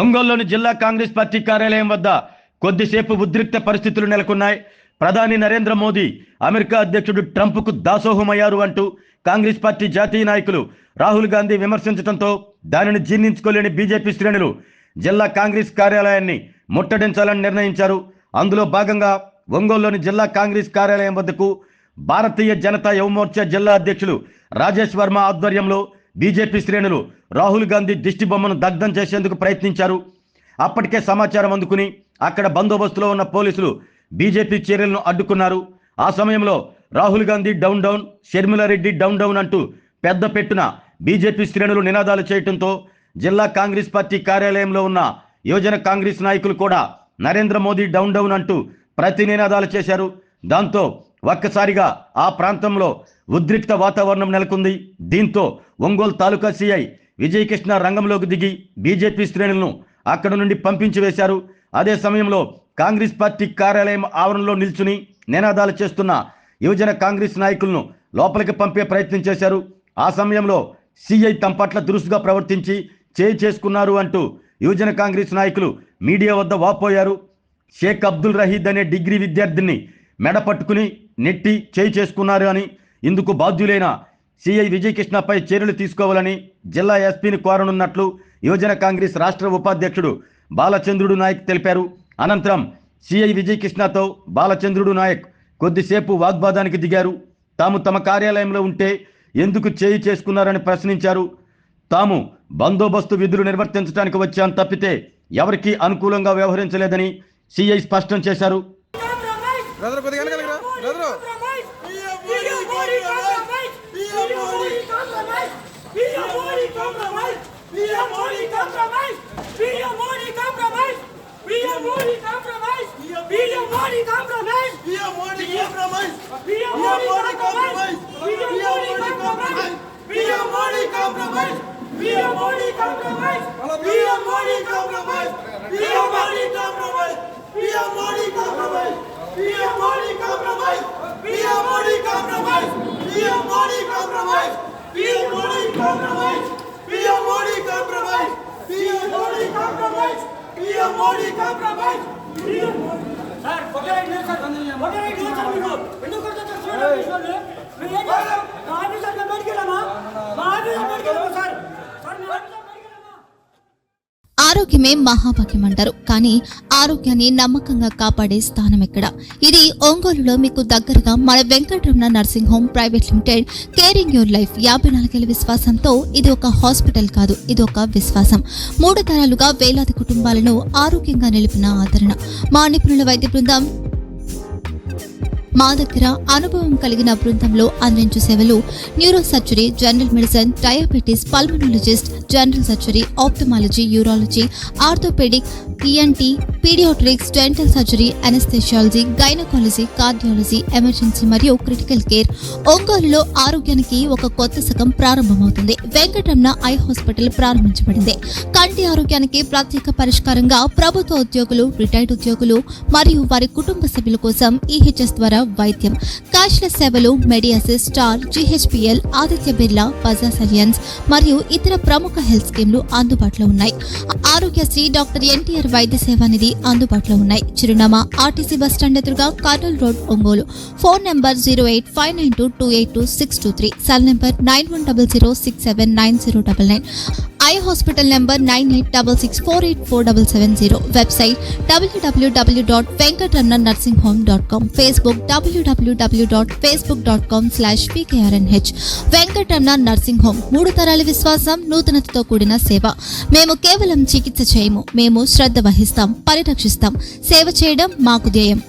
ఒంగోలులోని జిల్లా కాంగ్రెస్ పార్టీ కార్యాలయం వద్ద కొద్దిసేపు ఉద్రిక్త పరిస్థితులు నెలకొన్నాయి. ప్రధాని నరేంద్ర మోదీ అమెరికా అధ్యక్షుడు ట్రంప్కు దాసోహమయ్యారు అంటూ కాంగ్రెస్ పార్టీ జాతీయ నాయకులు రాహుల్ గాంధీ విమర్శించడంతో దానిని జీర్ణించుకోలేని బీజేపీ శ్రేణులు జిల్లా కాంగ్రెస్ కార్యాలయాన్ని ముట్టడించాలని నిర్ణయించారు. అందులో భాగంగా ఒంగోలులోని జిల్లా కాంగ్రెస్ కార్యాలయం వద్దకు భారతీయ జనతా యువమోర్చా జిల్లా అధ్యక్షులు రాజేష్ వర్మ ఆధ్వర్యంలో బీజేపీ శ్రేణులు రాహుల్ గాంధీ దిష్టి బొమ్మను దగ్ధం చేసేందుకు ప్రయత్నించారు. అప్పటికే సమాచారం అందుకుని అక్కడ బందోబస్తులో ఉన్న పోలీసులు బీజేపీ చర్యలను అడ్డుకున్నారు. ఆ సమయంలో Rahul Gandhi down down, Sharmila Reddy down down అంటూ పెద్ద పెట్టున బీజేపీ శ్రేణులు నినాదాలు చేయడంతో జిల్లా కాంగ్రెస్ పార్టీ కార్యాలయంలో ఉన్న యువజన కాంగ్రెస్ నాయకులు కూడా నరేంద్ర మోదీ డౌన్ డౌన్ అంటూ ప్రతి నినాదాలు చేశారు. దాంతో ఒక్కసారిగా ఆ ప్రాంతంలో ఉద్రిక్త వాతావరణం నెలకొంది. దీంతో ఒంగోలు తాలూకా సిఐ విజయకృష్ణ రంగంలోకి దిగి బీజేపీ శ్రేణులను అక్కడ నుండి పంపించి వేశారు. అదే సమయంలో కాంగ్రెస్ పార్టీ కార్యాలయం ఆవరణలో నిల్చుని నినాదాలు చేస్తున్న యువజన కాంగ్రెస్ నాయకులను లోపలికి పంపే ప్రయత్నం చేశారు. ఆ సమయంలో సిఐ తమ పట్ల దురుసుగా ప్రవర్తించి చేయి చేసుకున్నారు అంటూ యువజన కాంగ్రెస్ నాయకులు మీడియా వద్ద వాపోయారు. షేక్ అబ్దుల్ రహీద్ అనే డిగ్రీ విద్యార్థిని మెడ పట్టుకుని నెట్టి చేయి చేసుకున్నారు అని, ఇందుకు బాధ్యులైన సిఐ విజయకృష్ణపై చర్యలు తీసుకోవాలని జిల్లా ఎస్పీని కోరనున్నట్లు యువజన కాంగ్రెస్ రాష్ట్ర ఉపాధ్యక్షుడు బాలచంద్రుడు నాయక్ తెలిపారు. అనంతరం సిఐ విజయకృష్ణతో బాలచంద్రుడు నాయక్ కొద్దిసేపు వాగ్వాదానికి దిగారు. తాము తమ కార్యాలయంలో ఉంటే ఎందుకు చేయి చేసుకున్నారని ప్రశ్నించారు. తాము బందోబస్తు విధులు నిర్వర్తించడానికి వచ్చాం తప్పితే ఎవరికీ అనుకూలంగా వ్యవహరించలేదని సిఐ స్పష్టం చేశారు. ఆరోగ్యమే మహాభాగ్యం అంటారు. కానీ ఆరోగ్యాన్ని నమ్మకంగా కాపాడే స్థానం ఎక్కడ? ఇది ఒంగోలులో మీకు దగ్గరగా మన Venkataramana nursing home private limited. Caring your life 54 ఏళ్ల విశ్వాసంతో ఇది ఒక హాస్పిటల్ కాదు, ఇది ఒక విశ్వాసం. 3 తరాలుగా వేలాది కుటుంబాలను ఆరోగ్యంగా నిలిపిన ఆదరణ. మా నిపుణుల వైద్య బృందం మా దగ్గర అనుభవం కలిగిన బృందంలో అందించే సేవలు neuro surgery, general medicine, diabetes, pulmonologist, general surgery, ophthalmology, urology, orthopaedic, ENT, paediatrics, dental surgery, anaesthesiology, gynaecology, cardiology, emergency మరియు క్రిటికల్ కేర్. ఒంగోలులో ఆరోగ్యానికి ఒక కొత్త శకం ప్రారంభమవుతుంది. వెంకటరమణ ఐ హాస్పిటల్ ప్రారంభించబడింది. కంటి ఆరోగ్యానికి ప్రత్యేక పరిష్కారంగా ప్రభుత్వ ఉద్యోగులు, రిటైర్డ్ ఉద్యోగులు మరియు వారి కుటుంబ సభ్యుల కోసం ఈహెచ్ఎస్ ద్వారా వైద్యం. క్యాష్లెస్ సేవలు మెడియాసిస్, స్టార్, జీహెచ్పీఎల్, ఆదిత్య బిర్లా, బజాజ్ అలియన్స్ మరియు ఇతర ప్రముఖ హెల్త్ స్కీమ్లు అందుబాటులో ఉన్నాయి. ఆరోగ్యశ్రీ, డాక్టర్ ఎన్టీఆర్ వైద్య సేవా నిధి అందుబాటులో ఉన్నాయి. చిరునామా ఆర్టీసీ బస్టాండ్ ఎదురుగా, Kurnool road, Ongole. Phone number 08592282623, cell number 9100679099. Eye hospital number 9866484770. Website www.venkatramanarsinghome.com. Facebook www.facebook.com/pkrnh. Venkataramana nursing home, 3 తరాల విశ్వాసం, నూతనతతో కూడిన సేవ. మేము కేవలం చికిత్స చేయము, మేము శ్రద్ధ వహిస్తాం, పరిరక్షిస్తాం. సేవ చేయడం మాకు ధ్యేయం.